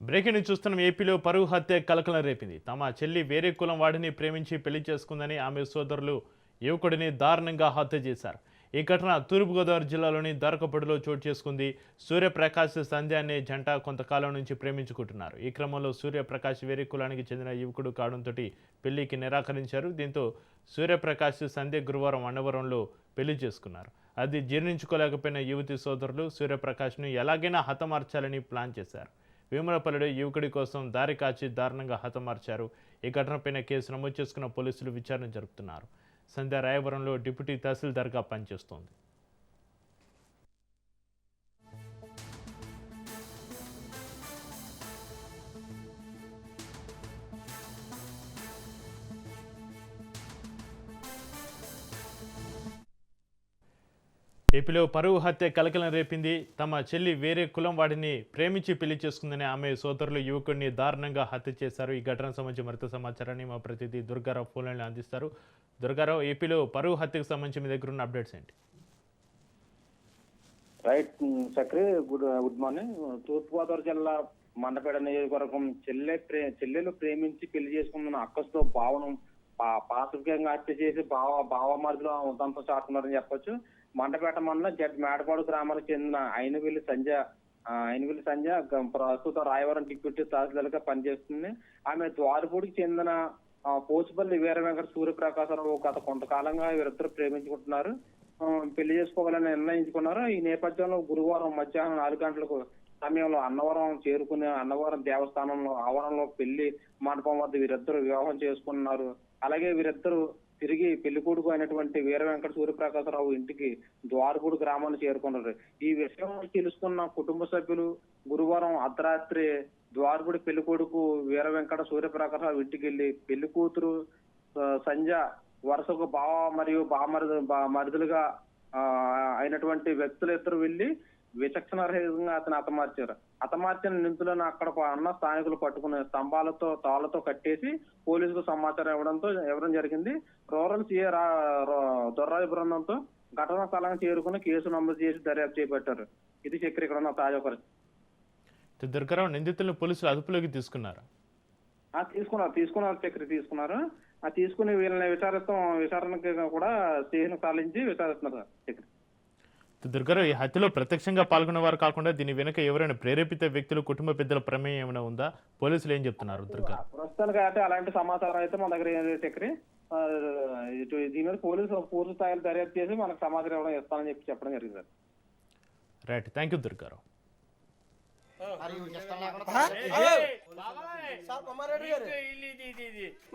Breaking news చూస్తున్నాం. ఏపీలో పరువు హత్య కలకలం రేపింది. తమ చెల్లి వేరే కులం వాడిని ప్రేమించి పెళ్లి చేసుకుందని ఆమె సోదరులు యువకుడిని దారుణంగా హత్య చేశారు. ఈ ఘటన తూర్పుగోదావరి జిల్లాలోని దొరకపూడిలో చోటు చేసుకుంది. సూర్యప్రకాష్ సంధ్య అనే జంట కొంతకాలం నుంచి ప్రేమించుకుంటున్నారు. ఈ క్రమంలో సూర్యప్రకాష్ వేరే కులానికి చెందిన యువకుడు కావడంతో పెళ్లికి నిరాకరించారు. దీంతో సూర్యప్రకాష్ సంధ్య గురువారం అన్నవరంలో పెళ్లి చేసుకున్నారు. అది జీర్ణించుకోలేకపోయిన యువతి సోదరులు సూర్యప్రకాష్ను ఎలాగైనా హతమార్చాలని ప్లాన్ చేశారు. వేములపల్లిలో యువకుడి కోసం దారి కాచి దారుణంగా హతమార్చారు. ఈ ఘటనపైన కేసు నమోదు చేసుకున్న పోలీసులు విచారణ జరుపుతున్నారు. సంధ్య రాయవరంలో డిప్యూటీ తహసీల్దార్గా పనిచేస్తోంది. ఏపీలో పరువు హత్య కలకలం రేపింది. తమ చెల్లి వేరే కులం వాడిని ప్రేమించి పెళ్లి చేసుకుందని ఆమె సోదరులు యువకుడిని దారుణంగా హత్య చేశారు. ఈ ఘటనకు సంబంధించి మరింత సమాచారాన్ని మా ప్రతినిధి దుర్గారావు ఫోన్ లైన్లో అందిస్తారు. దుర్గారావు, ఏపీలో పరువు హత్యకు సంబంధించి మీ దగ్గర ఉన్న అప్డేట్స్ ఏంటి? Right Chakri, good morning. Turpu Godavari జిల్లా మండపేట నియోజకవర్గం చెల్లెలు ప్రేమించి పెళ్లి చేసుకుంటున్న అక్కస్తో భావనం పాశవికంగా హత్య చేసి భావమర్దిలో ఉదంతం చాటున్నారని చెప్పొచ్చు. మండపేట మండలం మేడపాడు గ్రామానికి చెందిన అయినవిల్లి సంధ్య ప్రస్తుతం రాయవరం డిప్యూటీ తహసీల్దార్గా పనిచేస్తుంది. ఆమె ద్వారపూడికి చెందిన పోచుపల్లి వీర వెంకట సూర్యప్రకాశరావు గత కొంతకాలంగా వీరిద్దరు ప్రేమించుకుంటున్నారు, పెళ్లి చేసుకోవాలని నిర్ణయించుకున్నారు. ఈ నేపథ్యంలో గురువారం మధ్యాహ్నం 4 గంటలకు సమయంలో అన్నవరం దేవస్థానంలో ఆవరణలో పెళ్లి మండపం వద్ద వీరిద్దరు వివాహం చేసుకున్నారు. అలాగే వీరిద్దరు తిరిగి పెళ్లి కొడుకు అయినటువంటి వీర వెంకట సూర్యప్రకాశరావు ఇంటికి ద్వారపూడి గ్రామాన్ని చేరుకున్నారు. ఈ విషయం తెలుసుకున్న కుటుంబ సభ్యులు గురువారం అర్ధరాత్రి ద్వారపూడి పెళ్లి కొడుకు వీర వెంకట సూర్యప్రకాశరావు ఇంటికి వెళ్లి పెళ్లి కూతురు సంధ్య వరుసకు బావ మరియు మరుదులుగా అయినటువంటి వ్యక్తులు ఇద్దరు వెళ్లి విచక్షణరహితంగా అతను హతమార్చిన నిందితులను అక్కడ ఉన్న స్థానికులు పట్టుకుని స్తంభాలతో తాళ్లతో కట్టేసి పోలీసులకు సమాచారం ఇవ్వడం జరిగింది. రూరల్ సిఐ దొర్రాజు బృందంతో ఘటనా స్థలానికి చేరుకుని కేసు నమోదు చేసి దర్యాప్తు చేపట్టారు. ఇది చక్రి ఇక్కడ ఉన్న తాజా పరిస్థితి. దుర్గారావు, నిందితులను పోలీసులు అదుపులోకి తీసుకున్నారు. తీసుకున్నారు. తీసుకుని వీళ్ళని విచారణకి కూడా స్టేషన్ తరలించి విచారిస్తున్నారు. చక్రి, దుర్గారావు, ఈ హత్యలో ప్రత్యక్షంగా పాల్గొన్న వారు కాకుండా దీని వెనుక ఎవరైనా ప్రేరేపిత వ్యక్తులు, కుటుంబ పెద్దల ప్రమేయం ఏమైనా ఉందా? పోలీసులు ఏం చెప్తున్నారు? దుర్గారావు, ప్రస్తుతానికి అయితే అలాంటి సమాచారం అయితే మన దగ్గర చక్రి. దీని మీద పోలీసులు పూర్తి స్థాయిలో దర్యాప్తు చేసి మనకు సమాచారం ఇస్తానని చెప్పడం జరిగింది. Right, thank you Durgarao.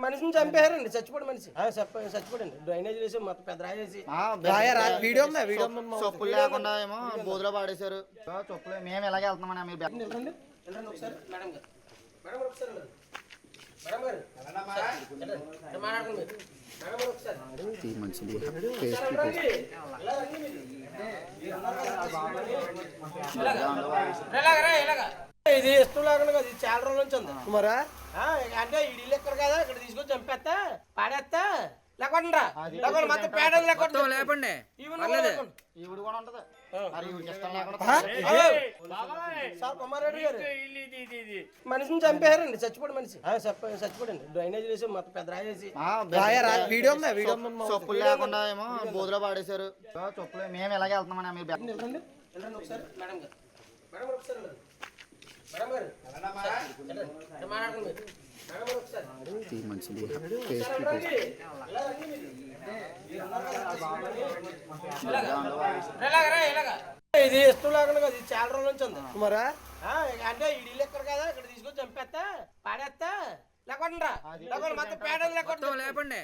మనిషిని చంపేయారండి, చచ్చిపోయి మనిషి చచ్చిపోయింది. డ్రైనేజ్ వేసి మొత్తం పెద్ద రాయేసి వీడియో చెప్పులు లేకుండా ఏమో బోధలో పాడేశారు. చెప్పులు మేము ఎలాగే వెళ్తున్నామని ఒకసారి మేడం గారు మాట్లాడుకోండి. ఇది ఇష్టం లేకుండా కదా, ఇది చాలా రోజుల నుంచి ఉంది కుమారా. అంటే ఇల్లు ఎక్కడ కదా, ఇక్కడ తీసుకొని చంపేస్తా పాడేస్తా లేకుండా మొత్తం పేడలు లేపండి. కుమారెడ్డి గారు మనిషిని చంపేయారండి, చచ్చిపోయి మనిషి చచ్చిపోయింది. డ్రైనేజ్ వేసి మొత్తం పెద్ద రాయేసి వీడియో చెప్పులు లేకుండా ఏమో బోధలో పాడేశారు. చెప్పులు మేము ఎలాగే వెళ్తున్నామని ఒకసారి మేడం గారు మాట్లాడుకోండి. ఇది ఇష్టం లేకుండా కదా, ఇది చాలా రోజుల నుంచి ఉంది కుమారా. అంటే ఇల్లు ఎక్కడ కదా, ఇక్కడ తీసుకొని చంపేస్తా పాడేస్తా లేకుండా మొత్తం పేడలు లేపండి.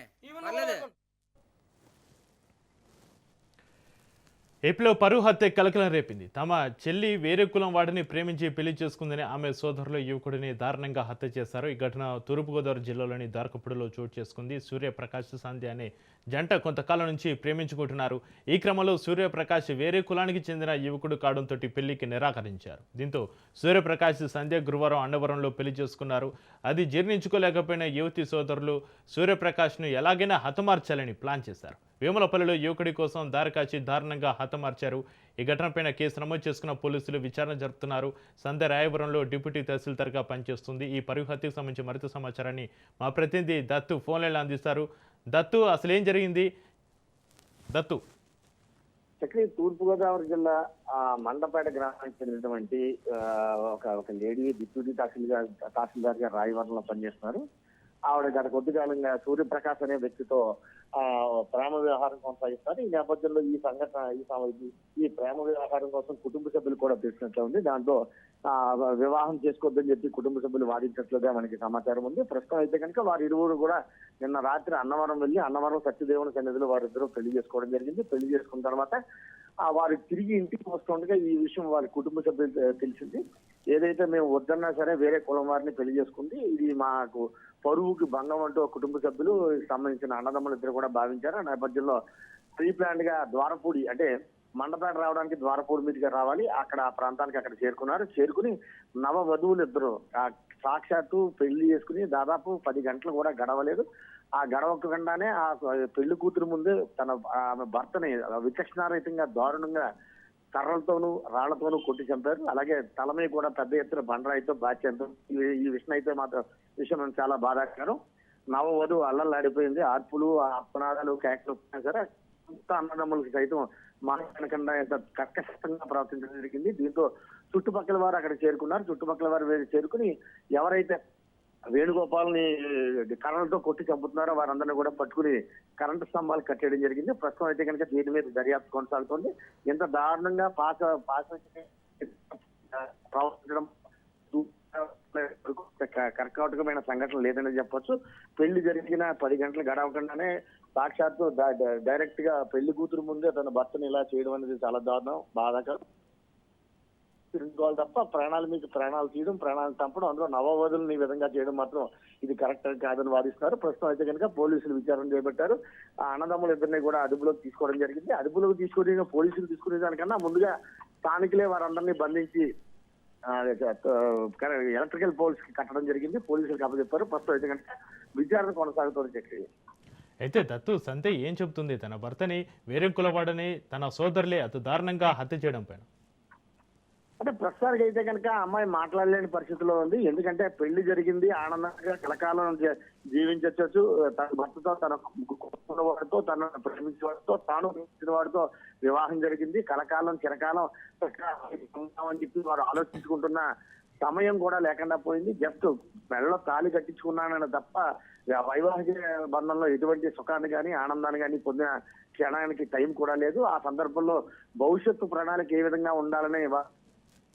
ఏపీలో పరువు హత్య కలకలం రేపింది. తమ చెల్లి వేరే కులం వాడిని ప్రేమించి పెళ్లి చేసుకుందని ఆమె సోదరులు యువకుడిని దారుణంగా హత్య చేశారు. ఈ ఘటన తూర్పుగోదావరి జిల్లాలోని దొరకపూడిలో చోటు చేసుకుంది. సూర్యప్రకాష్ సంధ్య అనే జంట కొంతకాలం నుంచి ప్రేమించుకుంటున్నారు. ఈ క్రమంలో సూర్యప్రకాష్ వేరే కులానికి చెందిన యువకుడు కావడంతో పెళ్లికి నిరాకరించారు. దీంతో సూర్యప్రకాష్ సంధ్య గురువారం అన్నవరంలో పెళ్లి చేసుకున్నారు. అది జీర్ణించుకోలేకపోయిన యువతి సోదరులు సూర్యప్రకాష్ను ఎలాగైనా హతమార్చాలని ప్లాన్ చేశారు. వేములపల్లిలో యువకుడి కోసం దారికాచి దారుణంగా హతమార్చారు. ఈ ఘటనపైన కేసు నమోదు చేసుకున్న పోలీసులు విచారణ జరుపుతున్నారు. సంధ్య రాయవరంలో డిప్యూటీ తహసీల్దార్గా పనిచేస్తుంది. ఈ పరువు హత్యకు సంబంధించి మరింత సమాచారాన్ని మా ప్రతినిధి దత్తు ఫోన్ లైన్లో అందిస్తారు. దత్తు, అసలేం జరిగింది? దత్తు. చక్రి తూర్పుగోదావరి జిల్లా మండపేట గ్రామానికి చెందినటువంటి ఒక లేడీ డిప్యూటీ తహసీల్దార్ గా రాయవరంలో పనిచేస్తున్నారు. ఆవిడ గత కొద్ది కాలంగా సూర్యప్రకాష్ అనే వ్యక్తితో ప్రేమ వ్యవహారం కొనసాగిస్తారు. ఈ నేపథ్యంలో ఈ సంఘటన ఈ ప్రేమ వ్యవహారం కోసం కుటుంబ సభ్యులు కూడా తెలిసినట్లు ఉంది. దాంతో వివాహం చేసుకోవద్దని చెప్పి కుటుంబ సభ్యులు వాదించినట్లుగా మనకి సమాచారం ఉంది. ప్రస్తుతం అయితే కనుక వారి ఇరువురు కూడా నిన్న రాత్రి అన్నవరం వెళ్లి అన్నవరం సత్యదేవుని సన్నిధిలో వారిద్దరూ పెళ్లి చేసుకోవడం జరిగింది. పెళ్లి చేసుకున్న తర్వాత వారు తిరిగి ఇంటికి వస్తుండగా ఈ విషయం వారి కుటుంబ సభ్యులు తెలిసింది. ఏదైతే మేము వద్దన్నా సరే వేరే కులం వారిని పెళ్లి చేసుకుంది, ఇది మాకు పరువుకి భంగం అంటూ కుటుంబ సభ్యులు సంబంధించిన అన్నదమ్ములు ఇద్దరు కూడా భావించారు. ఆ నేపథ్యంలో ప్రీ ప్లాన్డ్ గా ద్వారపూడి అంటే మండపేట రావడానికి ద్వారపూడి మీదుగా రావాలి, అక్కడ ఆ ప్రాంతానికి అక్కడ చేరుకున్నారు. చేరుకుని నవ వధువులు ఇద్దరు సాక్షాత్తు పెళ్లి చేసుకుని దాదాపు 10 గంటలు కూడా గడవలేదు. ఆ గడవకుండానే ఆ పెళ్లి కూతురు ముందే ఆమె భర్తని విచక్షణారహితంగా దారుణంగా కర్రలతోనూ రాళ్లతోనూ కొట్టి చంపారు. అలాగే తల మీద కూడా పెద్ద ఎత్తున బండరాయితో బాధ్యత. ఈ విషయం చాలా బాధాకరం. నవవధువు అల్లల్లాడిపోయింది. ఆర్పులు ఆత్మనాదాలు కేకలు సరే అన్నదమ్ములకి సైతం మానకుండా కర్కశంగా ప్రవర్తించడం జరిగింది. దీంతో చుట్టుపక్కల వారు అక్కడ చేరుకున్నారు. చుట్టుపక్కల వారు చేరుకుని ఎవరైతే వేణుగోపాల్ని కర్రలతో కొట్టి చంపుతున్నారో వారందరినీ కూడా పట్టుకుని కరెంటు స్తంభాలు కట్టేయడం జరిగింది. ప్రస్తుతం అయితే కనుక దీని మీద దర్యాప్తు కొనసాగుతోంది. ఎంత దారుణంగా ప్రవర్తించడం కర్కాటకమైన సంఘటన లేదని చెప్పొచ్చు. పెళ్లి జరిగిన 10 గంటలు గడవకుండానే సాక్షాత్తు డైరెక్ట్ గా పెళ్లి కూతురు ముందే తన భర్తను ఇలా చేయడం అనేది చాలా దారుణం, బాధాకరం. తిరుగుకోవాలి తప్ప ప్రాణాలు తీయడం, ప్రాణాలు చంపడం, అందులో నవవధులను ఈ విధంగా చేయడం మాత్రం ఇది కరెక్ట్ కాదని వాదిస్తున్నారు. ప్రస్తుతం అయితే కనుక పోలీసులు విచారణ చేపట్టారు. ఆ అన్నదమ్ములు ఇద్దరిని కూడా అదుపులోకి తీసుకోవడం జరిగింది. అదుపులోకి తీసుకుని పోలీసులు తీసుకునే దానికన్నా ముందుగా స్థానికులే వారందరినీ బంధించి ఎలక్ట్రికల్ పోల్స్ కి కట్టడం జరిగింది. పోలీసులకు అప్పచెప్పారు. ప్రస్తుతం అయితే కనుక విచారణ కొనసాగుతోంది. చక్రి అయితే దత్తు, సంధ్య ఏం చెబుతుంది? తన భర్తని వేరే కులవాడని తన సోదరులే అతి దారుణంగా హత్య చేయడం పైన అంటే ప్రస్తుతానికి అయితే కనుక అమ్మాయి మాట్లాడలేని పరిస్థితిలో ఉంది. ఎందుకంటే పెళ్లి జరిగింది, ఆనందంగా కలకాలం జీవించవచ్చు. తన భర్తతో, తన వాడితో, తన ప్రేమించిన వాడితో, తాను ప్రేమించిన వాడితో వివాహం జరిగింది. కలకాలం చిరకాలం అని చెప్పి వారు ఆలోచించుకుంటున్న సమయం కూడా లేకుండా పోయింది. జస్ట్ మెడలో తాళి కట్టించుకున్నానని తప్ప వైవాహిక బంధంలో ఎటువంటి సుఖాన్ని కానీ ఆనందాన్ని కానీ పొందిన క్షణానికి టైం కూడా లేదు. ఆ సందర్భంలో భవిష్యత్తు ప్రణాళిక ఏ విధంగా ఉండాలనే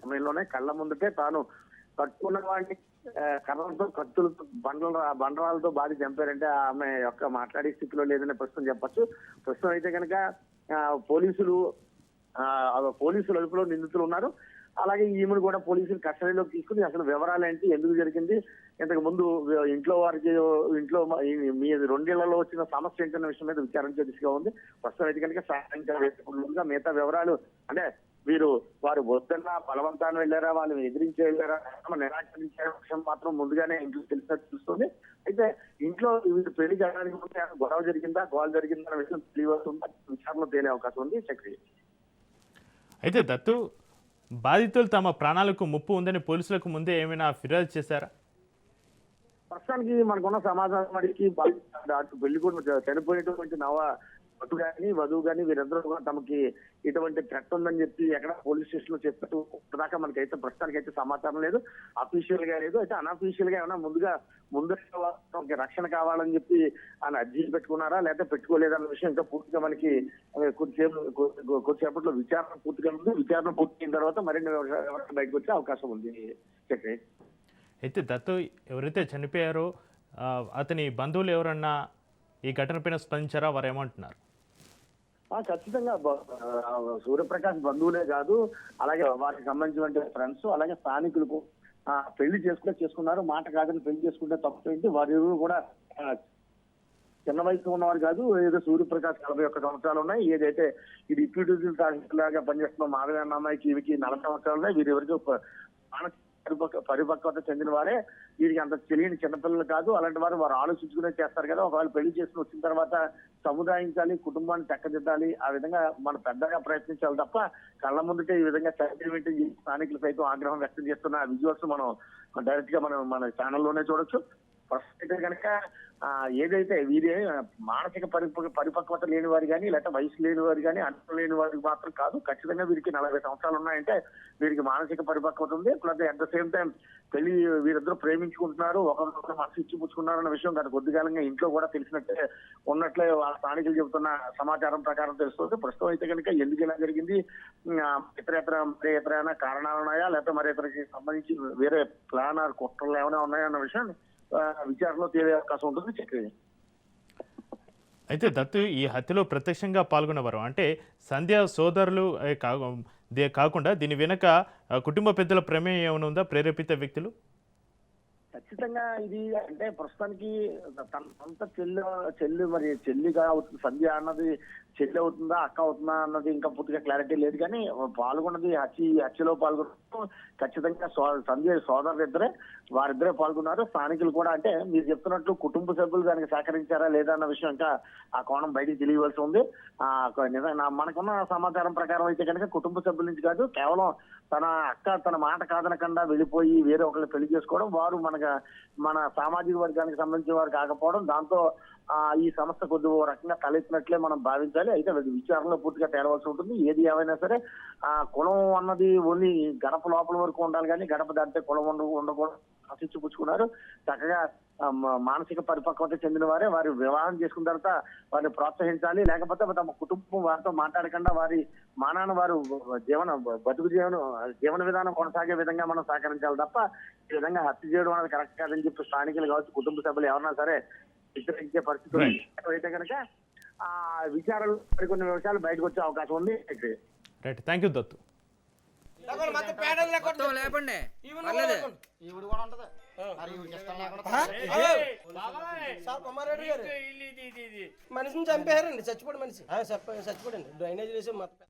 సమయంలోనే కళ్ళ ముందుకే తాను కట్టుకున్న వాడిని కర్రలతో కత్తులతో బండరాలతో బాధి చంపారంటే ఆమె యొక్క మాట్లాడే స్థితిలో లేదనే ప్రశ్న చెప్పచ్చు. ప్రస్తుతం అయితే కనుక పోలీసులు అదుపులో నిందితులు ఉన్నారు. అలాగే ఈమెను కూడా పోలీసులు కస్టడీలోకి తీసుకుని అసలు వివరాలు ఏంటి, ఎందుకు జరిగింది, ఇంతకు ముందు ఇంట్లో మీ 2 ఏళ్లలో వచ్చిన సమస్య ఏంటన్న విషయం మీద విచారించే దిశగా ఉంది. ప్రస్తుతం అయితే కనుక సాయంత్రం మిగతా వివరాలు అంటే వారు వద్దన్నా బలవంతాన్ని వెళ్ళారా, వాళ్ళు ఎదిరించి వెళ్ళారా, నిరాకరించే విషయం మాత్రం ముందుగానే ఇంట్లో తెలిసినట్టు చూస్తుంది. అయితే ఇంట్లో వీళ్ళు పెళ్లి జరగడానికి ముందు గొడవ జరిగిందా, గోల జరిగిందా అనే విషయం తెలియవస్తుందా విచారణలో తేలే అవకాశం ఉంది. చక్రి అయితే దత్తు, బాధితులు తమ ప్రాణాలకు ముప్పు ఉందని పోలీసులకు ముందే ఏమైనా ఫిర్యాదు చేశారా? ప్రస్తుతానికి మనకున్న సమాచారం అడిగి పెళ్లి కూడా చనిపోయినటువంటి వధువు కానీ వీరిద్దరూ కూడా తమకి ఇటువంటి థ్రెట్ ఉందని చెప్పి ఎక్కడ పోలీస్ స్టేషన్ లో చెప్పట్టు దాకా మనకైతే ప్రస్తుతానికి అయితే సమాచారం లేదు, అఫీషియల్ గా లేదు. అయితే అన్అఫీషియల్ గా ఏమైనా ముందు రక్షణ కావాలని చెప్పి ఆయన అర్జీలు పెట్టుకున్నారా లేకపోతే పెట్టుకోలేదన్న విషయం ఇంకా పూర్తిగా మనకి కొద్దిసేపట్లో విచారణ పూర్తిగా ఉంది. విచారణ పూర్తయిన తర్వాత మరిన్ని బయటకు వచ్చే అవకాశం ఉంది. చక్రి అయితే దత్తు, ఎవరైతే చనిపోయారో అతని బంధువులు ఎవరన్నా ఈ ఘటనపైన స్పందించారా? వారు ఏమంటున్నారు? ఖచ్చితంగా సూర్యప్రకాష్ బంధువులే కాదు, అలాగే వారికి సంబంధించిన ఫ్రెండ్స్, అలాగే స్థానికులకు పెళ్లి చేసుకున్నారు. మాట కాదని పెళ్లి చేసుకుంటే తప్పేంటి, వారి కూడా చిన్న వయసులో ఉన్నవారు కాదు. ఏదో సూర్యప్రకాష్ 41 సంవత్సరాలు ఉన్నాయి. ఏదైతే ఈ డిప్యూటీ తహసీల్దార్ లాగా పనిచేస్తున్న మాధవ అమ్మాయికి 40 సంవత్సరాలు ఉన్నాయి. వీరెవరికి పరిపక్వత చెందిన వారే, వీరికి అంత తెలియని చిన్నపిల్లలు కాదు. అలాంటి వారు ఆలోచించుకునే చేస్తారు కదా. ఒకవేళ పెళ్లి చేసుకుని వచ్చిన తర్వాత సముదాయించాలి, కుటుంబాన్ని చక్కదిద్దాలి, ఆ విధంగా మనం పెద్దగా ప్రయత్నించాలి తప్ప కళ్ళ ముందుటే ఈ విధంగా సెంటిమెంట్ స్థానికులు సైతం ఆగ్రహం వ్యక్తం చేస్తున్న విజువల్స్ మనం డైరెక్ట్ గా మన ఛానల్లోనే చూడొచ్చు. ఫస్ట్ అయితే కనుక ఏదైతే వీరే మానసిక పరిపక్వత లేని వారు కానీ, లేకపోతే వయసు లేని వారు కానీ, అంతం లేని వారికి మాత్రం కాదు. ఖచ్చితంగా వీరికి 40 సంవత్సరాలు ఉన్నాయంటే వీరికి మానసిక పరిపక్వత ఉంది. Plus at the same time వీరిద్దరూ ప్రేమించుకుంటున్నారు, ఒకరినొకరు మనసు ఇచ్చిపుచ్చుకున్నారు అన్న విషయం గత కొద్ది కాలంగా ఇంట్లో కూడా ఉన్నట్లే వాళ్ళ స్థానికులు చెబుతున్న సమాచారం ప్రకారం తెలుస్తుంది. ప్రస్తుతం అయితే కనుక ఎందుకు ఇలా జరిగింది, ఇతర కారణాలు ఉన్నాయా, లేకపోతే మరి ఇతరికి సంబంధించి వేరే ప్లాన్ ఆర్ కుట్రలు ఏమైనా ఉన్నాయా అన్న విషయాన్ని విచారణలో తేలే అవకాశం ఉంటుంది. చక్రి అయితే దత్తు, ఈ హత్యలో ప్రత్యక్షంగా పాల్గొన్నవారు అంటే సంధ్య సోదరులు కాకుండా దీని వెనక కుటుంబ పెద్దల ప్రమేయం ఏమైనా ఉందా, ప్రేరేపిత వ్యక్తులు? ఖచ్చితంగా ఇది అంటే ప్రస్తుతానికి తన సొంత చెల్లి మరి చెల్లిగా అవుతుంది సంధ్య అన్నది, చెల్లి అవుతుందా అక్క అవుతుందా అన్నది ఇంకా పూర్తిగా క్లారిటీ లేదు. కానీ పాల్గొన్నది హత్యలో పాల్గొన్న ఖచ్చితంగా సంధ్య సోదరులిద్దరే, వారిద్దరే పాల్గొన్నారు. స్థానికులు కూడా అంటే మీరు చెప్తున్నట్లు కుటుంబ సభ్యులు దానికి సహకరించారా లేదా అన్న విషయం ఇంకా ఆ కోణం బయటికి తెలియవలసి ఉంది. మనకున్న సమాచారం ప్రకారం అయితే కనుక కుటుంబ సభ్యుల నుంచి కాదు, కేవలం తన అక్క తన మాట కాదనకుండా వెళ్ళిపోయి వేరే ఒకరిని పెళ్లి చేసుకోవడం, వారు మన సామాజిక వర్గానికి సంబంధించిన వారు కాకపోవడం, దాంతో ఈ సమస్య కొద్ది ఓ రకంగా తలెత్తినట్లే మనం భావించాలి. అయితే విచారణలో పూర్తిగా తేలవలసి ఉంటుంది. ఏది ఏమైనా సరే కులం అన్నది ఓన్లీ గడప లోపల వరకు ఉండాలి, కానీ గడప దాటితే కులం ఉండకూడదు ఆశించిపుచ్చుకున్నారు. చక్కగా మానసిక పరిపక్వత చెందిన వారే వారి వివాహం చేసుకున్న తర్వాత వారిని ప్రోత్సహించాలి. లేకపోతే తమ కుటుంబం వారితో మాట్లాడకుండా వారి మానాన వారు జీవన విధానం కొనసాగే విధంగా మనం సహకరించాలి తప్ప ఈ విధంగా హత్య చేయడం అనేది కరెక్ట్ కాదని చెప్పి స్థానికులు కావచ్చు, కుటుంబ సభ్యులు ఎవరన్నా సరే వ్యతిరేకించే పరిస్థితులు అయితే కనుక విచారణలో మరికొన్ని విషయాలు బయటకు వచ్చే అవకాశం ఉంది. Right, thank you Dattu. లేపండి ఈవిడ కూడా ఉంటది. మరి ఈవిడికి ఇష్టం లేకుండా సార్ కుమారెడ్డి గారు మనిషిని చంపేశారండి, చచ్చిపోయి మనిషి చచ్చిపోయండి, డ్రైనేజ్ వేసి మొత్తం.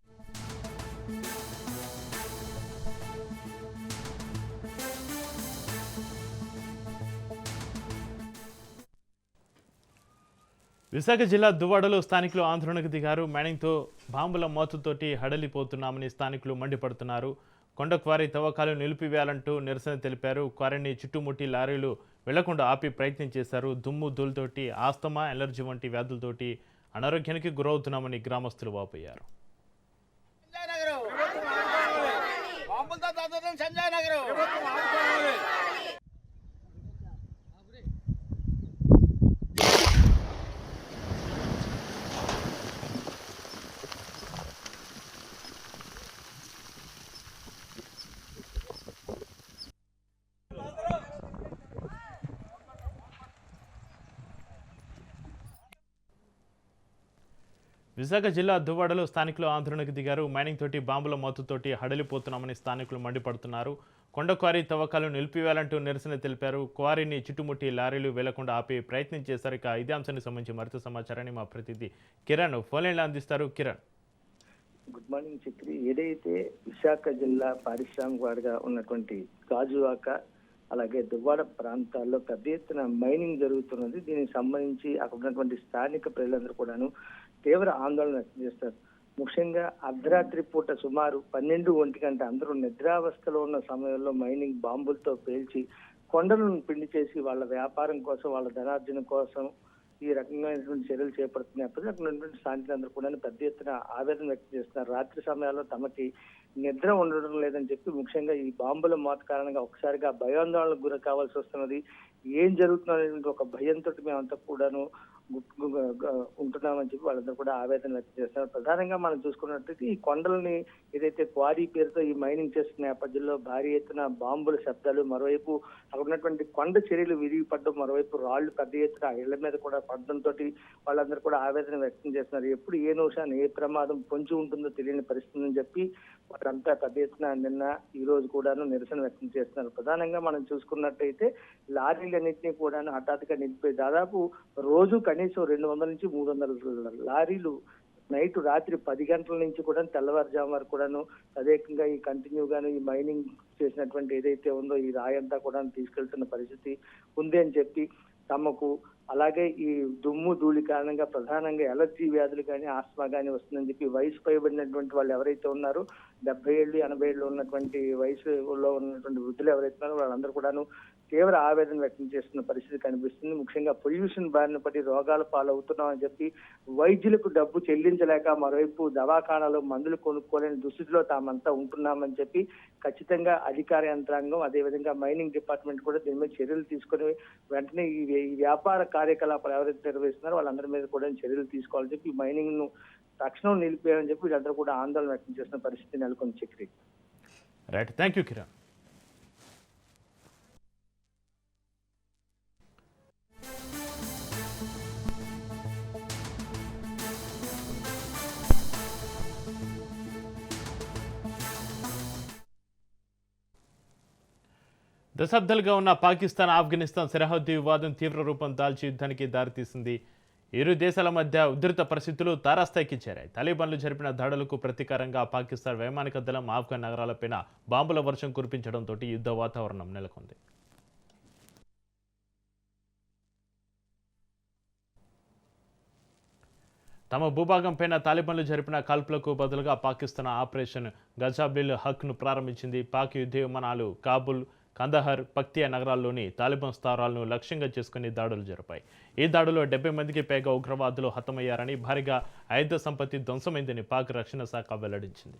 విశాఖ జిల్లా దువ్వాడలో స్థానికులు ఆందోళనకు దిగారు. మైనింగ్తో బాంబుల మోతుతోటి హడలిపోతున్నామని స్థానికులు మండిపడుతున్నారు. కొండ క్వారీ తవ్వకాలు నిలిపివేయాలంటూ నిరసన తెలిపారు. క్వారీని చుట్టుముట్టి లారీలు వెళ్లకుండా ఆపి ప్రయత్నం చేశారు. దుమ్ము ధూళితోటి ఆస్తమా, ఎలర్జీ వంటి వ్యాధులతోటి అనారోగ్యానికి గురవుతున్నామని గ్రామస్తులు వాపోయారు. విశాఖ జిల్లా దువ్వాడలో స్థానికులు ఆందోళనకు దిగారు. మైనింగ్ తోటి బాంబుల మోతుతోటి హడలిపోతున్నామని స్థానికులు మండిపడుతున్నారు. కొండ క్వారీ తవ్వకాలు నిలిపివేయాలంటూ నిరసన తెలిపారు. క్వారీని చుట్టుముట్టి లారీలు వెళ్లకుండా ఆపే ప్రయత్నం చేశారు. ఇక ఇదే అంశానికి సంబంధించి మరింత సమాచారాన్ని మా ప్రతినిధి కిరణ్ ఫోన్ లైన్లో అందిస్తారు. Kiran, good morning Chakri. ఏదైతే విశాఖ జిల్లా పారిశ్రామికవాడిగా ఉన్నటువంటి గాజువాక అలాగే దువ్వాడ ప్రాంతాల్లో పెద్ద ఎత్తున మైనింగ్ జరుగుతున్నది. దీనికి సంబంధించి అక్కడ ఉన్నటువంటి స్థానిక ప్రజలందరూ కూడాను తీవ్ర ఆందోళన వ్యక్తం చేస్తారు. ముఖ్యంగా అర్ధరాత్రి పూట సుమారు 12-1 గంట అందరూ నిద్రావస్థలో ఉన్న సమయంలో మైనింగ్ బాంబులతో పేల్చి కొండలను పిండి చేసి వాళ్ళ వ్యాపారం కోసం, వాళ్ళ ధనార్జన కోసం ఈ రకమైనటువంటి చర్యలు చేపడుతున్నప్పుడు అక్కడ ఉన్నటువంటి స్థానికులందరూ కూడా పెద్ద ఎత్తున ఆవేదన వ్యక్తం చేస్తున్నారు. రాత్రి సమయాల్లో తమకి నిద్ర ఉండడం లేదని చెప్పి ముఖ్యంగా ఈ బాంబుల మోత కారణంగా ఒకసారిగా భయాందోళనకు గురి కావాల్సి వస్తున్నది. ఏం జరుగుతున్నటువంటి ఒక భయంతో మేమంతా కూడాను ఉంటున్నామని చెప్పి వాళ్ళందరూ కూడా ఆవేదన వ్యక్తం చేస్తున్నారు. ప్రధానంగా మనం చూసుకున్నట్లయితే ఈ కొండలని ఏదైతే క్వారీ పేరుతో ఈ మైనింగ్ చేస్తున్న నేపథ్యంలో భారీ ఎత్తున బాంబుల శబ్దాలు, మరోవైపు అక్కడ ఉన్నటువంటి కొండ చర్యలు విరిగిపడడం, మరోవైపు రాళ్లు పెద్ద ఎత్తున ఇళ్ల మీద కూడా పడడంతో వాళ్ళందరూ కూడా ఆవేదన వ్యక్తం చేస్తున్నారు. ఎప్పుడు ఏ నిమిషాన్ని ఏ ప్రమాదం పొంచి ఉంటుందో తెలియని పరిస్థితి అని చెప్పి వాళ్ళంతా పెద్ద ఎత్తున నిన్న ఈ రోజు కూడాను నిరసన వ్యక్తం చేస్తున్నారు. ప్రధానంగా మనం చూసుకున్నట్టయితే లారీలన్నింటినీ కూడాను హఠాత్తుగా నిలిపి దాదాపు రోజు కనీసం 200 నుంచి 300 లారీలు రాత్రి 10 గంటల నుంచి కూడా తెల్లవారుజాము వరకు కూడాను తదేకంగా ఈ కంటిన్యూగాను ఈ మైనింగ్ చేసినటువంటి ఏదైతే ఉందో ఈ రాయంతా కూడా తీసుకెళ్తున్న పరిస్థితి ఉంది అని చెప్పి తమకు అలాగే ఈ దుమ్ము ధూళి కారణంగా ప్రధానంగా ఎలర్జీ వ్యాధులు కానీ ఆస్మా కానీ వస్తుందని చెప్పి వయసు పైబడినటువంటి వాళ్ళు ఎవరైతే ఉన్నారో 70 ఏళ్ళు 80 ఏళ్ళు ఉన్నటువంటి వయసులో ఉన్నటువంటి వృద్ధులు ఎవరైతే ఉన్నారో వాళ్ళందరూ కూడాను తీవ్ర ఆవేదన వ్యక్తం చేస్తున్న పరిస్థితి కనిపిస్తుంది. ముఖ్యంగా పొల్యూషన్ బారిన పడి రోగాలు పాలవుతున్నామని చెప్పి వైద్యులకు డబ్బు చెల్లించలేక మరోవైపు దవాఖానాలో మందులు కొనుక్కోలేని దుస్థితిలో తామంతా ఉంటున్నామని చెప్పి ఖచ్చితంగా అధికార యంత్రాంగం అదేవిధంగా మైనింగ్ డిపార్ట్మెంట్ కూడా దీని మీద చర్యలు తీసుకుని వెంటనే ఈ వ్యాపార కార్యకలాపాలు ఎవరైతే నిర్వహిస్తున్నారో వాళ్ళందరి మీద కూడా చర్యలు తీసుకోవాలని చెప్పి మైనింగ్ ను తక్షణం నిలిపేయాలని చెప్పి వీళ్ళందరూ కూడా ఆందోళన వ్యక్తం చేస్తున్న పరిస్థితి నెలకొంది. Chakri. Right, thank you Kiran. దశాబ్దాలుగా ఉన్న పాకిస్తాన్ ఆఫ్ఘనిస్తాన్ సరిహద్దు వివాదం తీవ్ర రూపం దాల్చి యుద్ధానికి దారితీసింది. ఇరు దేశాల మధ్య ఉధృత పరిస్థితులు తారాస్థాయికి చేరాయి. తాలిబాన్లు జరిపిన దాడులకు ప్రతీకారంగా పాకిస్తాన్ వైమానిక దళం ఆఫ్ఘన్ నగరాలపైన బాంబుల వర్షం కురిపించడంతో యుద్ధ వాతావరణం నెలకొంది. తమ భూభాగం పైన తాలిబాన్లు జరిపిన కాల్పులకు బదులుగా పాకిస్తాన్ ఆపరేషన్ గజాబిల్ హక్ను ప్రారంభించింది. పాక్ యుద్ధ విమానాలు కాబుల్, కందహార్, పక్తియా నగరాల్లోని తాలిబాన్ స్థావరాలను లక్ష్యంగా చేసుకుని దాడులు జరిపాయి. ఈ దాడిలో 70 మందికి పైగా ఉగ్రవాదులు హతమయ్యారని, భారీగా ఆయుధ సంపత్తి ధ్వంసమైందని పాక్ రక్షణ శాఖ వెల్లడించింది.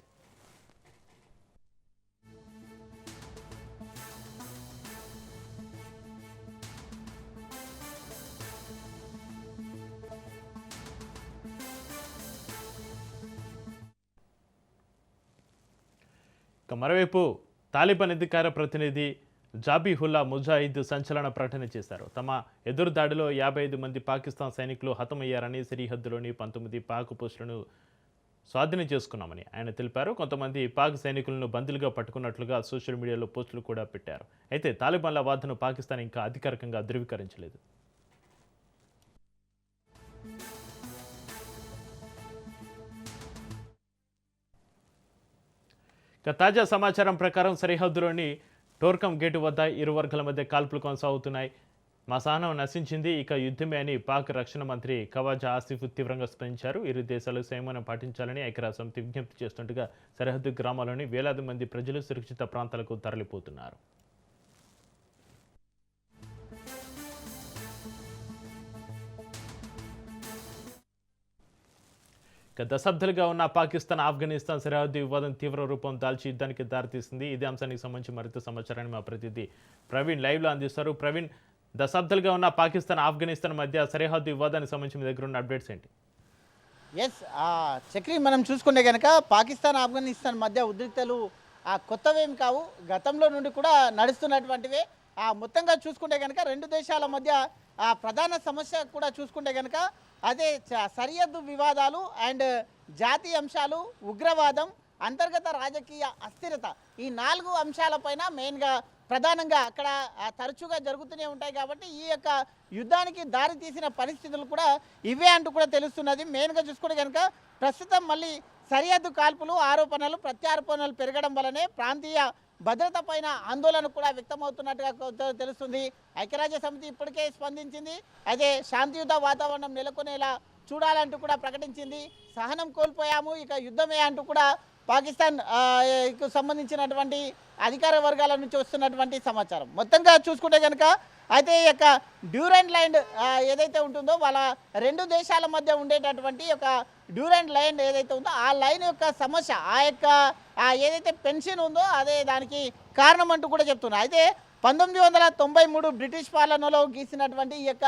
మరోవైపు తాలిబాన్ అధికార ప్రతినిధి జాబిహుల్లా ముజాహిద్ సంచలన ప్రకటన చేశారు. తమ ఎదురుదాడిలో 55 మంది పాకిస్తాన్ సైనికులు హతమయ్యారని, సరిహద్దులోని 19 పాక్ పోస్టులను స్వాధీనం చేసుకున్నామని ఆయన తెలిపారు. కొంతమంది పాక్ సైనికులను బందీలుగా పట్టుకున్నట్లుగా సోషల్ మీడియాలో పోస్టులు కూడా పెట్టారు. అయితే తాలిబాన్ల వాదనను పాకిస్తాన్ ఇంకా అధికారికంగా ధృవీకరించలేదు. తాజా సమాచారం ప్రకారం సరిహద్దులోని టోర్కం గేటు వద్ద ఇరు వర్గాల మధ్య కాల్పులు కొనసాగుతున్నాయి. మా సహనం నశించింది, ఇక యుద్ధమే అని పాక్ రక్షణ మంత్రి ఖవాజా ఆసిఫ్ తీవ్రంగా స్పందించారు. ఇరు దేశాలు సంయమనం పాటించాలని ఐక్యరాజ్యసమితి విజ్ఞప్తి చేస్తుండగా సరిహద్దు గ్రామాల్లోని వేలాది మంది ప్రజలు సురక్షిత ప్రాంతాలకు తరలిపోతున్నారు. దశాబ్దాలుగా ఉన్న పాకిస్తాన్ ఆఫ్ఘనిస్తాన్ సరిహద్దు వివాదం తీవ్ర రూపం దాల్చి యుద్ధానికి దారితీసింది. ఇదే అంశానికి సంబంధించి మరింత సమాచారాన్ని మా ప్రతినిధి ప్రవీణ్ లైవ్లో అందిస్తారు. ప్రవీణ్, దశాబ్దాలుగా ఉన్న పాకిస్తాన్ ఆఫ్ఘనిస్తాన్ మధ్య సరిహద్దు వివాదానికి సంబంధించి మీ దగ్గర ఉన్న అప్డేట్స్ ఏంటి? ఎస్ చక్రి, మనం చూసుకుంటే కనుక పాకిస్తాన్ ఆఫ్ఘనిస్తాన్ మధ్య ఉద్రిక్తలు కొత్తవేం కావు, గతంలో నుండి కూడా నడుస్తున్నటువంటివే. మొత్తంగా చూసుకుంటే కనుక రెండు దేశాల మధ్య ప్రధాన సమస్య కూడా చూసుకుంటే కనుక అదే సరిహద్దు వివాదాలు అండ్ జాతీయ అంశాలు, ఉగ్రవాదం, అంతర్గత రాజకీయ అస్థిరత, ఈ 4 అంశాలపైన మెయిన్గా ప్రధానంగా అక్కడ తరచుగా జరుగుతూనే ఉంటాయి. కాబట్టి ఈ యొక్క యుద్ధానికి దారి తీసిన పరిస్థితులు కూడా ఇవే అంటూ కూడా తెలుస్తున్నది. మెయిన్గా చూసుకుంటే కనుక ప్రస్తుతం మళ్ళీ సరిహద్దు కాల్పులు, ఆరోపణలు, ప్రత్యారోపణలు పెరగడం వల్లనే ప్రాంతీయ భద్రత పైన ఆందోళన కూడా వ్యక్తమవుతున్నట్టుగా తెలుస్తుంది. ఐక్యరాజ్య సమితి ఇప్పటికే స్పందించింది. అదే శాంతియుత వాతావరణం నెలకొనేలా చూడాలంటూ కూడా ప్రకటించింది. సహనం కోల్పోయాము, ఇక యుద్ధమే అంటూ కూడా పాకిస్తాన్ సంబంధించినటువంటి అధికార వర్గాల నుంచి వస్తున్నటువంటి సమాచారం. మొత్తంగా చూసుకుంటే కనుక అయితే ఈ యొక్క డ్యూరెంట్ లైన్ ఏదైతే ఉంటుందో వాళ్ళ రెండు దేశాల మధ్య ఉండేటటువంటి యొక్క డ్యూరెంట్ లైన్ ఏదైతే ఉందో ఆ లైన్ యొక్క సమస్య, ఆ యొక్క ఏదైతే పెన్షన్ ఉందో అదే దానికి కారణం అంటూ కూడా చెప్తున్నారు. అయితే 1993 బ్రిటిష్ పాలనలో గీసినటువంటి ఈ యొక్క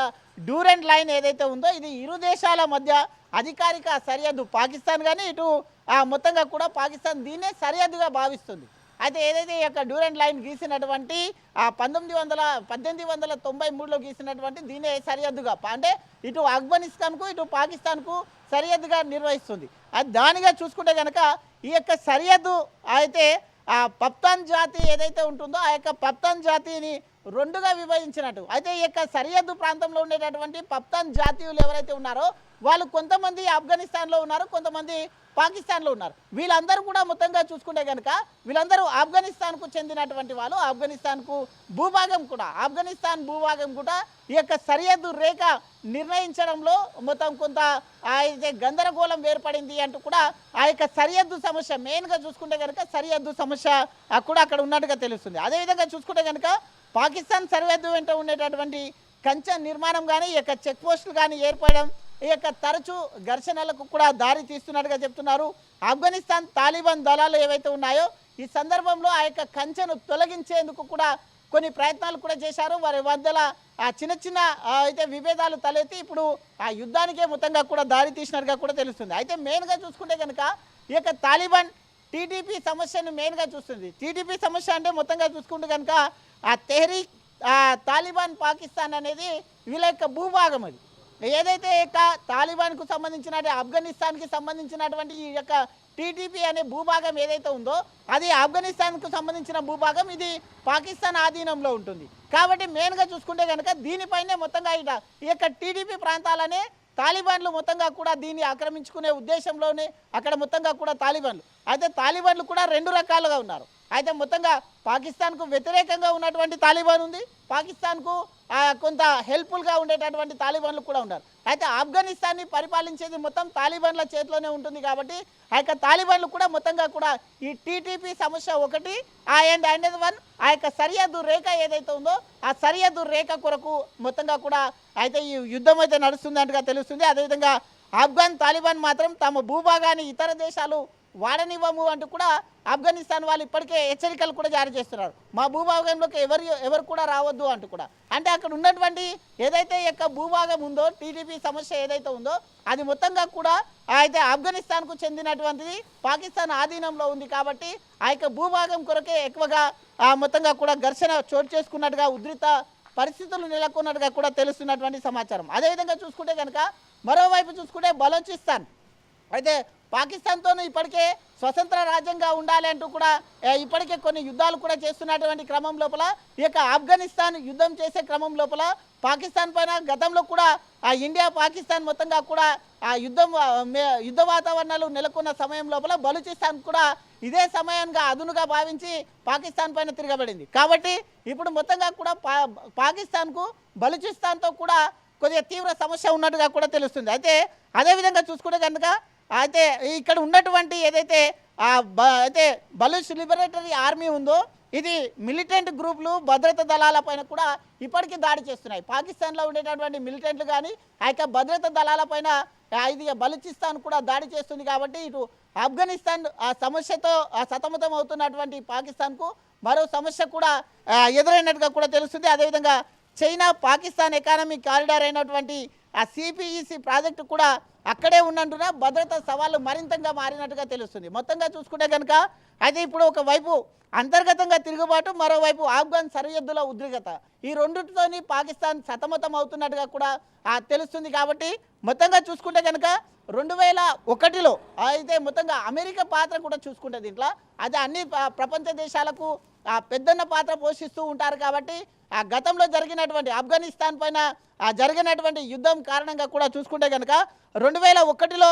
డ్యూరెంట్ లైన్ ఏదైతే ఉందో ఇది ఇరు దేశాల మధ్య అధికారిక సరిహద్దు. పాకిస్తాన్ కానీ ఇటు మొత్తంగా కూడా పాకిస్తాన్ దీన్నే సరిహద్దుగా భావిస్తుంది. అయితే ఏదైతే ఈ యొక్క డ్యూరెంట్ లైన్ గీసినటువంటి 1893లో గీసినటువంటి దీనే సరిహద్దుగా, అంటే ఇటు ఆఫ్ఘనిస్తాన్కు ఇటు పాకిస్తాన్కు సరిహద్దుగా నిర్వహిస్తుంది. అది దానిగా చూసుకుంటే కనుక ఈ యొక్క సరిహద్దు అయితే పప్తాన్ జాతి ఏదైతే ఉంటుందో ఆ యొక్క పప్తాన్ జాతిని రెండుగా విభజించినట్టు. అయితే ఈ యొక్క సరిహద్దు ప్రాంతంలో ఉండేటటువంటి పప్తాన్ జాతీయులు ఎవరైతే ఉన్నారో వాళ్ళు కొంతమంది ఆఫ్ఘనిస్తాన్లో ఉన్నారు, కొంతమంది పాకిస్తాన్లో ఉన్నారు. వీళ్ళందరూ కూడా మొత్తంగా చూసుకుంటే కనుక వీళ్ళందరూ ఆఫ్ఘనిస్తాన్కు చెందినటువంటి వాళ్ళు. ఆఫ్ఘనిస్తాన్కు భూభాగం కూడా ఆఫ్ఘనిస్తాన్ భూభాగం కూడా ఈ యొక్క సరిహద్దు రేఖ నిర్ణయించడంలో మొత్తం కొంత అయితే గందరగోళం ఏర్పడింది అంటూ కూడా ఆ యొక్క సరిహద్దు సమస్య మెయిన్గా చూసుకుంటే కనుక సరిహద్దు సమస్య కూడా అక్కడ ఉన్నట్టుగా తెలుస్తుంది. అదేవిధంగా చూసుకుంటే కనుక పాకిస్తాన్ సరిహద్దు వెంట ఉండేటటువంటి కంచె నిర్మాణం కానీ ఈ యొక్క చెక్ పోస్టులు కానీ ఏర్పడడం ఈ యొక్క తరచూ ఘర్షణలకు కూడా దారి తీస్తున్నట్టుగా చెప్తున్నారు. ఆఫ్ఘనిస్తాన్ తాలిబాన్ దళాలు ఏవైతే ఉన్నాయో ఈ సందర్భంలో ఆ యొక్క కంచెను తొలగించేందుకు కూడా కొన్ని ప్రయత్నాలు కూడా చేశారు. వారి మధ్యలో చిన్న చిన్న అయితే విభేదాలు తలెత్తి ఇప్పుడు ఆ యుద్ధానికే మొత్తంగా కూడా దారి తీసినట్టుగా కూడా తెలుస్తుంది. అయితే మెయిన్గా చూసుకుంటే కనుక ఈ యొక్క తాలిబాన్ టీడీపీ సమస్యను మెయిన్గా చూస్తుంది. టీడీపీ సమస్య అంటే మొత్తంగా చూసుకుంటే కనుక ఆ తెహ్రీక్ తాలిబాన్ పాకిస్తాన్ అనేది వీళ్ళ యొక్క భూభాగం. అది ఏదైతే యొక్క తాలిబాన్కు సంబంధించిన ఆఫ్ఘనిస్తాన్కి సంబంధించినటువంటి ఈ యొక్క టీటీపీ అనే భూభాగం ఏదైతే ఉందో అది ఆఫ్ఘనిస్తాన్కు సంబంధించిన భూభాగం, ఇది పాకిస్తాన్ ఆధీనంలో ఉంటుంది. కాబట్టి మెయిన్గా చూసుకుంటే కనుక దీనిపైనే మొత్తంగా ఈ యొక్క టీడీపీ ప్రాంతాలనే తాలిబాన్లు మొత్తంగా కూడా దీన్ని ఆక్రమించుకునే ఉద్దేశంలోనే అక్కడ మొత్తంగా కూడా తాలిబాన్లు. అయితే తాలిబాన్లు కూడా రెండు రకాలుగా ఉన్నారు. అయితే మొత్తంగా పాకిస్తాన్కు వ్యతిరేకంగా ఉన్నటువంటి తాలిబాన్ ఉంది, పాకిస్తాన్కు కొంత హెల్ప్ఫుల్గా ఉండేటటువంటి తాలిబాన్లు కూడా ఉన్నారు. అయితే ఆఫ్ఘనిస్తాన్ని పరిపాలించేది మొత్తం తాలిబాన్ల చేతిలోనే ఉంటుంది. కాబట్టి ఆ యొక్క తాలిబాన్లు కూడా మొత్తంగా కూడా ఈ టీటీపీ సమస్య ఒకటి అండ్ అనేది వన్ ఆ యొక్క సరిహద్దు రేఖ ఏదైతే ఉందో ఆ సరిహద్దు రేఖ కొరకు మొత్తంగా కూడా అయితే ఈ యుద్ధం అయితే నడుస్తుందంటగా తెలుస్తుంది. అదేవిధంగా ఆఫ్ఘన్ తాలిబాన్ మాత్రం తమ భూభాగాన్ని ఇతర దేశాలు వాడనివ్వము అంటూ కూడా ఆఫ్ఘనిస్తాన్ వాళ్ళు ఇప్పటికే హెచ్చరికలు కూడా జారీ చేస్తున్నారు. మా భూభాగంలోకి ఎవరు కూడా రావద్దు అంటూ కూడా. అంటే అక్కడ ఉన్నటువంటి ఏదైతే యొక్క భూభాగం ఉందో టీడీపీ సమస్య ఏదైతే ఉందో అది మొత్తంగా కూడా అయితే ఆఫ్ఘనిస్తాన్కు చెందినటువంటిది పాకిస్తాన్ ఆధీనంలో ఉంది. కాబట్టి ఆ యొక్క భూభాగం కొరకే ఎక్కువగా మొత్తంగా కూడా ఘర్షణ చోటు చేసుకున్నట్టుగా ఉద్రిక్త పరిస్థితులు నెలకొన్నట్టుగా కూడా తెలుస్తున్నటువంటి సమాచారం. అదేవిధంగా చూసుకుంటే కనుక మరోవైపు చూసుకుంటే బలోచిస్తాన్ అయితే పాకిస్తాన్తోనూ ఇప్పటికే స్వతంత్ర రాజ్యంగా ఉండాలి అంటూ కూడా ఇప్పటికే కొన్ని యుద్ధాలు కూడా చేస్తున్నటువంటి క్రమం లోపల ఈ యొక్క ఆఫ్ఘనిస్తాన్ యుద్ధం చేసే క్రమం లోపల పాకిస్తాన్ పైన గతంలో కూడా ఇండియా పాకిస్తాన్ మొత్తంగా కూడా ఆ యుద్ధ వాతావరణాలు నెలకొన్న సమయం లోపల బలూచిస్తాన్ కూడా ఇదే సమయంగా అదునుగా భావించి పాకిస్తాన్ పైన తిరగబడింది. కాబట్టి ఇప్పుడు మొత్తంగా కూడా పాకిస్తాన్కు బలూచిస్తాన్తో కూడా కొద్దిగా తీవ్ర సమస్య ఉన్నట్టుగా కూడా తెలుస్తుంది. అయితే అదేవిధంగా చూసుకుంటే కనుక అయితే ఇక్కడ ఉన్నటువంటి ఏదైతే అయితే బలూచ్ లిబరేటరీ ఆర్మీ ఉందో ఇది మిలిటెంట్ గ్రూపులు భద్రతా దళాల పైన కూడా ఇప్పటికీ దాడి చేస్తున్నాయి. పాకిస్తాన్లో ఉండేటటువంటి మిలిటెంట్లు కానీ ఆ యొక్క భద్రతా దళాల పైన ఇది బలూచిస్తాన్ కూడా దాడి చేస్తుంది. కాబట్టి ఇటు ఆఫ్ఘనిస్తాన్ ఆ సమస్యతో సతమతం అవుతున్నటువంటి పాకిస్తాన్కు మరో సమస్య కూడా ఎదురైనట్టుగా కూడా తెలుస్తుంది. అదేవిధంగా చైనా పాకిస్తాన్ ఎకానమిక్ కారిడార్ అయినటువంటి ఆ సిపిఈసి ప్రాజెక్టు కూడా అక్కడే ఉన్నందున భద్రతా సవాళ్ళు మరింతగా మారినట్టుగా తెలుస్తుంది. మొత్తంగా చూసుకుంటే కనుక అయితే ఇప్పుడు ఒకవైపు అంతర్గతంగా తిరుగుబాటు, మరోవైపు ఆఫ్ఘన్ సరిహద్దుల ఉద్రిక్తత, ఈ రెండుతోని పాకిస్తాన్ సతమతం అవుతున్నట్టుగా కూడా తెలుస్తుంది. కాబట్టి మొత్తంగా చూసుకుంటే కనుక 2001లో అయితే మొత్తంగా అమెరికా పాత్ర కూడా చూసుకుంటే దీంట్లో అది అన్ని ప్రపంచ దేశాలకు పెద్దన్న పాత్ర పోషిస్తూ ఉంటారు. కాబట్టి ఆ గతంలో జరిగినటువంటి ఆఫ్ఘనిస్తాన్ పైన జరిగినటువంటి యుద్ధం కారణంగా కూడా చూసుకుంటే కనుక 2001లో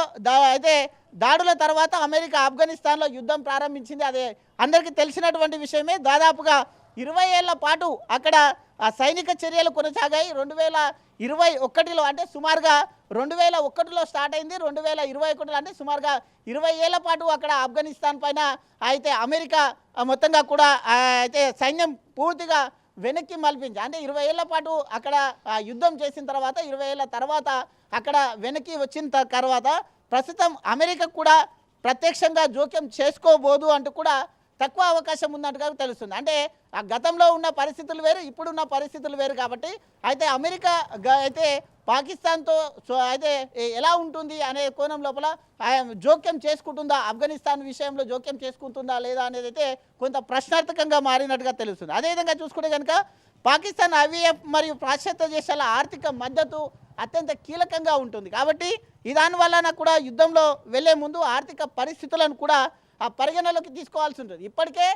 అయితే దాడుల తర్వాత అమెరికా ఆఫ్ఘనిస్తాన్లో యుద్ధం ప్రారంభించింది. అదే అందరికీ తెలిసినటువంటి విషయమే. దాదాపుగా 20 ఏళ్ల పాటు అక్కడ సైనిక చర్యలు కొనసాగాయి. 2021లో అంటే సుమారుగా 2001లో స్టార్ట్ అయింది, 2021 అంటే సుమారుగా 20 ఏళ్ల పాటు అక్కడ ఆఫ్ఘనిస్తాన్ పైన అయితే అమెరికా మొత్తంగా కూడా అయితే సైన్యం పూర్తిగా వెనక్కి మలిపించి అంటే 20 ఏళ్ల పాటు అక్కడ యుద్ధం చేసిన తర్వాత 20 ఏళ్ల తర్వాత అక్కడ వెనక్కి వచ్చిన తర్వాత ప్రస్తుతం అమెరికా కూడా ప్రత్యక్షంగా జోక్యం చేసుకోబోదు అంటూ కూడా తక్కువ అవకాశం ఉన్నట్టుగా తెలుస్తుంది. అంటే ఆ గతంలో ఉన్న పరిస్థితులు వేరు, ఇప్పుడున్న పరిస్థితులు వేరు. కాబట్టి అయితే అమెరికా అయితే పాకిస్తాన్తో అయితే ఎలా ఉంటుంది అనే కోణం లోపల జోక్యం చేసుకుంటుందా, ఆఫ్ఘనిస్తాన్ విషయంలో జోక్యం చేసుకుంటుందా లేదా అనేది అయితే కొంత ప్రశ్నార్థకంగా మారినట్టుగా తెలుస్తుంది. అదేవిధంగా చూసుకుంటే కనుక పాకిస్తాన్ ఐవీఎఫ్ మరియు పాశ్చాత్య దేశాల ఆర్థిక మద్దతు అత్యంత కీలకంగా ఉంటుంది. కాబట్టి దానివల్ల కూడా యుద్ధంలో వెళ్లే ముందు ఆర్థిక పరిస్థితులను కూడా పరిగణలోకి తీసుకోవాల్సి ఉంటుంది. ఇప్పటికే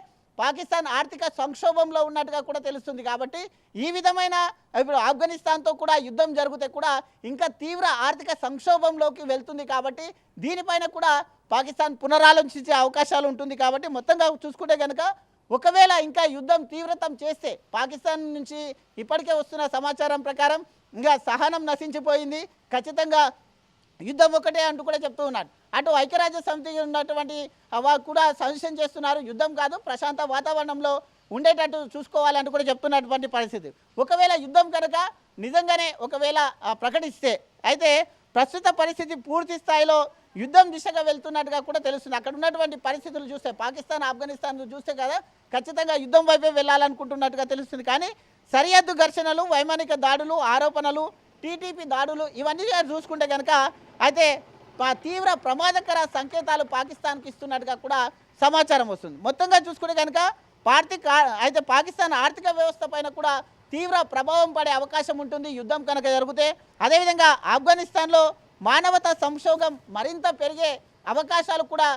పాకిస్తాన్ ఆర్థిక సంక్షోభంలో ఉన్నట్టుగా కూడా తెలుస్తుంది. కాబట్టి ఈ విధమైన ఇప్పుడు ఆఫ్ఘనిస్తాన్తో కూడా యుద్ధం జరిగితే కూడా ఇంకా తీవ్ర ఆర్థిక సంక్షోభంలోకి వెళ్తుంది. కాబట్టి దీనిపైన కూడా పాకిస్తాన్ పునరాలోచించే అవకాశాలు ఉంటుంది. కాబట్టి మొత్తంగా చూసుకుంటే కనుక ఒకవేళ ఇంకా యుద్ధం తీవ్రతం చేస్తే పాకిస్తాన్ నుంచి ఇప్పటికే వస్తున్న సమాచారం ప్రకారం ఇంకా సహనం నశించిపోయింది, ఖచ్చితంగా యుద్ధం ఒకటే అంటూ కూడా చెప్తూ ఉన్నాడు. అటు ఐక్యరాజ్య సమితి ఉన్నటువంటి వారు కూడా సజెషన్ చేస్తున్నారు, యుద్ధం కాదు ప్రశాంత వాతావరణంలో ఉండేటట్టు చూసుకోవాలంటూ కూడా చెప్తున్నటువంటి పరిస్థితి. ఒకవేళ యుద్ధం కనుక నిజంగానే ఒకవేళ ప్రకటిస్తే అయితే ప్రస్తుత పరిస్థితి పూర్తి స్థాయిలో యుద్ధం దిశగా వెళ్తున్నట్టుగా కూడా తెలుస్తుంది. అక్కడ ఉన్నటువంటి పరిస్థితులు చూస్తే పాకిస్తాన్ ఆఫ్ఘనిస్తాన్ చూస్తే కదా ఖచ్చితంగా యుద్ధం వైపే వెళ్ళాలనుకుంటున్నట్టుగా తెలుస్తుంది. కానీ సరిహద్దు ఘర్షణలు, వైమానిక దాడులు, ఆరోపణలు, టీటీపీ దాడులు ఇవన్నీ చూసుకుంటే కనుక అయితే తీవ్ర ప్రమాదకర సంకేతాలు పాకిస్తాన్కి ఇస్తున్నట్టుగా కూడా సమాచారం వస్తుంది. మొత్తంగా చూసుకుంటే కనుక అయితే పాకిస్తాన్ ఆర్థిక వ్యవస్థ పైన కూడా తీవ్ర ప్రభావం పడే అవకాశం ఉంటుంది యుద్ధం కనుక జరిగితే. అదేవిధంగా ఆఫ్ఘనిస్తాన్లో మానవతా సంక్షోభం మరింత పెరిగే అవకాశాలు కూడా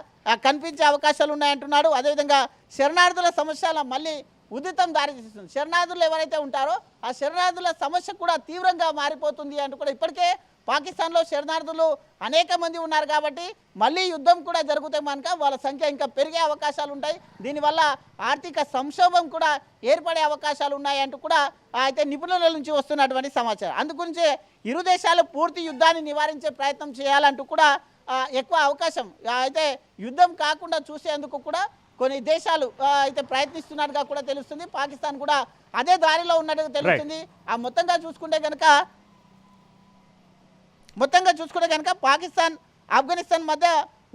కనిపించే అవకాశాలు ఉన్నాయంటున్నాడు. అదేవిధంగా శరణార్థుల సమస్యల మళ్ళీ ఉధృతం దారితీస్తుంది. శరణార్థులు ఎవరైతే ఉంటారో ఆ శరణార్థుల సమస్య కూడా తీవ్రంగా మారిపోతుంది అంటూ కూడా ఇప్పటికే పాకిస్తాన్లో శరణార్థులు అనేక మంది ఉన్నారు. కాబట్టి మళ్ళీ యుద్ధం కూడా జరిగితే కనుక వాళ్ళ సంఖ్య ఇంకా పెరిగే అవకాశాలు ఉంటాయి. దీనివల్ల ఆర్థిక సంక్షోభం కూడా ఏర్పడే అవకాశాలు ఉన్నాయి అంటూ కూడా అయితే నిపుణుల నుంచి వస్తున్నటువంటి సమాచారం. అందుగురించే ఇరు దేశాలు పూర్తి యుద్ధాన్ని నివారించే ప్రయత్నం చేయాలంటూ కూడా ఎక్కువ అవకాశం అయితే యుద్ధం కాకుండా చూసేందుకు కూడా కొన్ని దేశాలు అయితే ప్రయత్నిస్తున్నట్టుగా కూడా తెలుస్తుంది. పాకిస్తాన్ కూడా అదే దారిలో ఉన్నట్టుగా తెలుస్తుంది. మొత్తంగా చూసుకుంటే కనుక పాకిస్తాన్ ఆఫ్ఘనిస్తాన్ మధ్య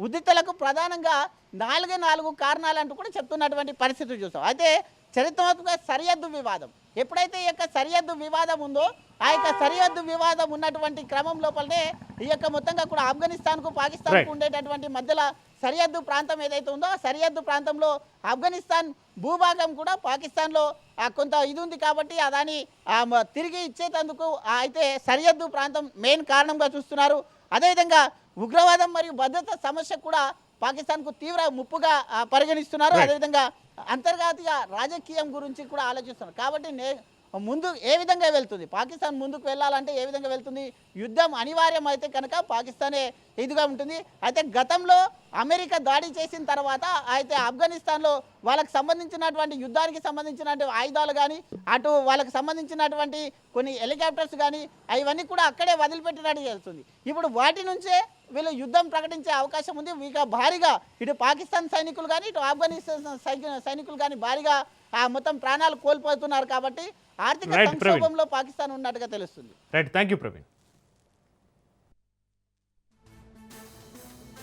ఉద్రిక్తలకు ప్రధానంగా 4 కారణాలు అంటూ కూడా చెప్తున్నటువంటి పరిస్థితులు చూస్తాం. అయితే చరిత్రాత్మక సరిహద్దు వివాదం, ఎప్పుడైతే ఈ యొక్క సరిహద్దు వివాదం ఉందో ఆ యొక్క సరిహద్దు వివాదం ఉన్నటువంటి క్రమం లోపలనే ఈ యొక్క మొత్తంగా కూడా ఆఫ్ఘనిస్తాన్కు పాకిస్తాన్కు ఉండేటటువంటి మధ్యలో సరిహద్దు ప్రాంతం ఏదైతే ఉందో ఆ సరిహద్దు ప్రాంతంలో ఆఫ్ఘనిస్తాన్ భూభాగం కూడా పాకిస్తాన్లో కొంత ఇది ఉంది. కాబట్టి దాన్ని తిరిగి ఇచ్చేటందుకు అయితే సరిహద్దు ప్రాంతం మెయిన్ కారణంగా చూస్తున్నారు. అదేవిధంగా ఉగ్రవాదం మరియు భద్రత సమస్య కూడా పాకిస్తాన్కు తీవ్ర ముప్పుగా పరిగణిస్తున్నారు. అదేవిధంగా అంతర్జాతీయ రాజకీయం గురించి కూడా ఆలోచిస్తున్నారు. కాబట్టి ముందు ఏ విధంగా వెళ్తుంది పాకిస్తాన్, ముందుకు వెళ్ళాలంటే ఏ విధంగా వెళ్తుంది, యుద్ధం అనివార్యం అయితే కనుక పాకిస్తానే ఇదిగా ఉంటుంది. అయితే గతంలో అమెరికా దాడి చేసిన తర్వాత అయితే ఆఫ్ఘనిస్తాన్లో వాళ్ళకి సంబంధించినటువంటి యుద్ధానికి సంబంధించినటువంటి ఆయుధాలు కానీ అటు వాళ్ళకి సంబంధించినటువంటి కొన్ని హెలికాప్టర్స్ కానీ అవన్నీ కూడా అక్కడే వదిలిపెట్టినట్టు చేస్తుంది. ఇప్పుడు వాటి నుంచే వీళ్ళు యుద్ధం ప్రకటించే అవకాశం ఉంది. ఇక భారీగా ఇటు పాకిస్తాన్ సైనికులు కానీ ఇటు ఆఫ్ఘనిస్తాన్ సైనికులు కానీ భారీగా మొత్తం ప్రాణాలు కోల్పోతున్నారు. కాబట్టి ఆర్థిక సంక్షోభంలో పాకిస్తాన్ ఉన్నట్టుగా తెలుస్తుంది. Right, thank you Praveen.